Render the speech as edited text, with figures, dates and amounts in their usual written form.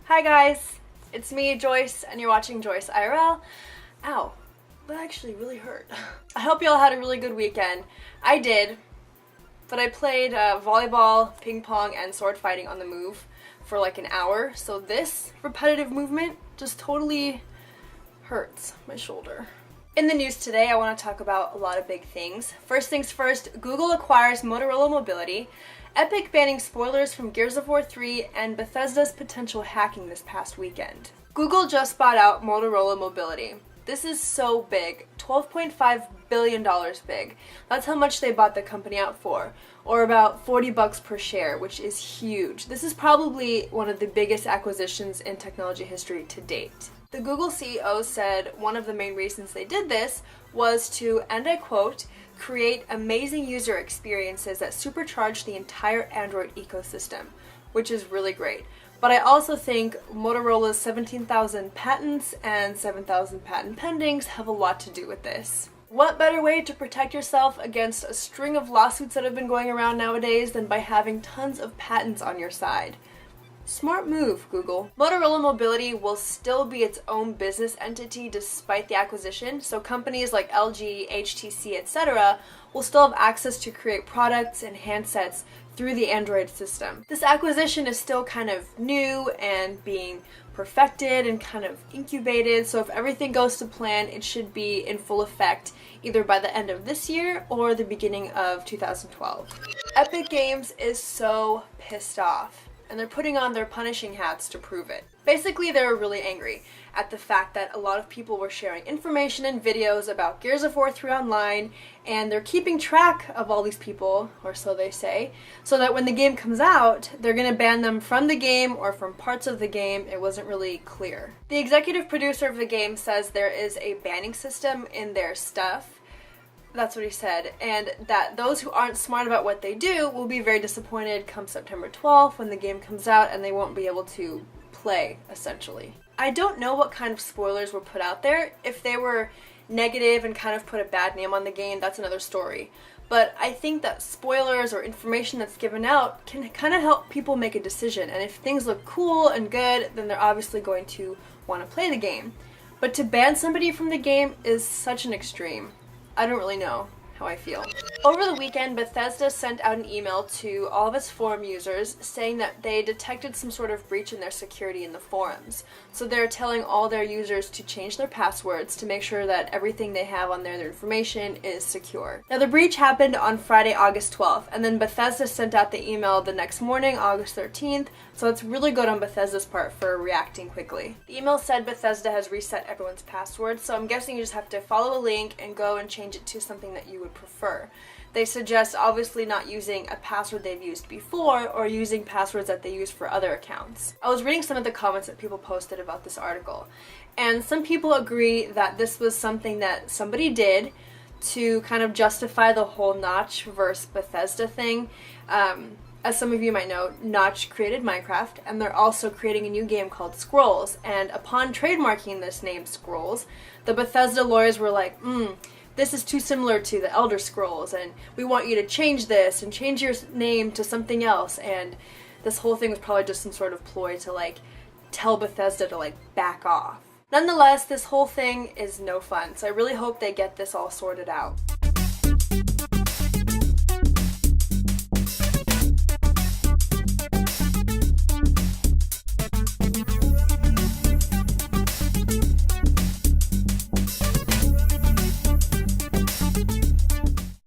Hi guys, it's me, Joyce, and you're watching JoyceIRL. Ow, that actually really hurt. I hope you all had a really good weekend. I did, but I played volleyball, ping pong, and sword fighting on the move for like an hour, so this repetitive movement just totally hurts my shoulder. In the news today, I want to talk about a lot of big things. First things first, Google acquires Motorola Mobility, Epic banning spoilers from Gears of War 3, and Bethesda's potential hacking this past weekend. Google just bought out Motorola Mobility. This is so big, $12.5 billion big. That's how much they bought the company out for, or about $40 per share, which is huge. This is probably one of the biggest acquisitions in technology history to date. The Google CEO said one of the main reasons they did this was to, and I quote, create amazing user experiences that supercharge the entire Android ecosystem, which is really great. But I also think Motorola's 17,000 patents and 7,000 patent pendings have a lot to do with this. What better way to protect yourself against a string of lawsuits that have been going around nowadays than by having tons of patents on your side? Smart move, Google. Motorola Mobility will still be its own business entity despite the acquisition, so companies like LG, HTC, etc. will still have access to create products and handsets through the Android system. This acquisition is still kind of new and being perfected and kind of incubated, so if everything goes to plan, it should be in full effect either by the end of this year or the beginning of 2012. Epic Games is so pissed off, and they're putting on their punishing hats to prove it. Basically, they were really angry at the fact that a lot of people were sharing information and videos about Gears of War 3 online, and they're keeping track of all these people, or so they say, so that when the game comes out, they're gonna ban them from the game or from parts of the game. It wasn't really clear. The executive producer of the game says there is a banning system in their stuff. That's what he said, and that those who aren't smart about what they do will be very disappointed come September 12th when the game comes out and they won't be able to play, essentially. I don't know what kind of spoilers were put out there. If they were negative and kind of put a bad name on the game, that's another story. But I think that spoilers or information that's given out can kind of help people make a decision, and if things look cool and good, then they're obviously going to want to play the game. But to ban somebody from the game is such an extreme. I don't really know how I feel. Over the weekend, Bethesda sent out an email to all of its forum users saying that they detected some sort of breach in their security in the forums. So they're telling all their users to change their passwords to make sure that everything they have on there, their information, is secure. Now the breach happened on Friday, August 12th, and then Bethesda sent out the email the next morning, August 13th, so it's really good on Bethesda's part for reacting quickly. The email said Bethesda has reset everyone's passwords, so I'm guessing you just have to follow a link and go and change it to something that you would prefer. They suggest obviously not using a password they've used before or using passwords that they use for other accounts. I was reading some of the comments that people posted about this article, and some people agree that this was something that somebody did to kind of justify the whole Notch versus Bethesda thing. As some of you might know, Notch created Minecraft, and they're also creating a new game called Scrolls, and upon trademarking this name Scrolls, the Bethesda lawyers were like, this is too similar to the Elder Scrolls, and we want you to change this and change your name to something else, and this whole thing was probably just some sort of ploy to like tell Bethesda to like back off. Nonetheless, this whole thing is no fun, so I really hope they get this all sorted out.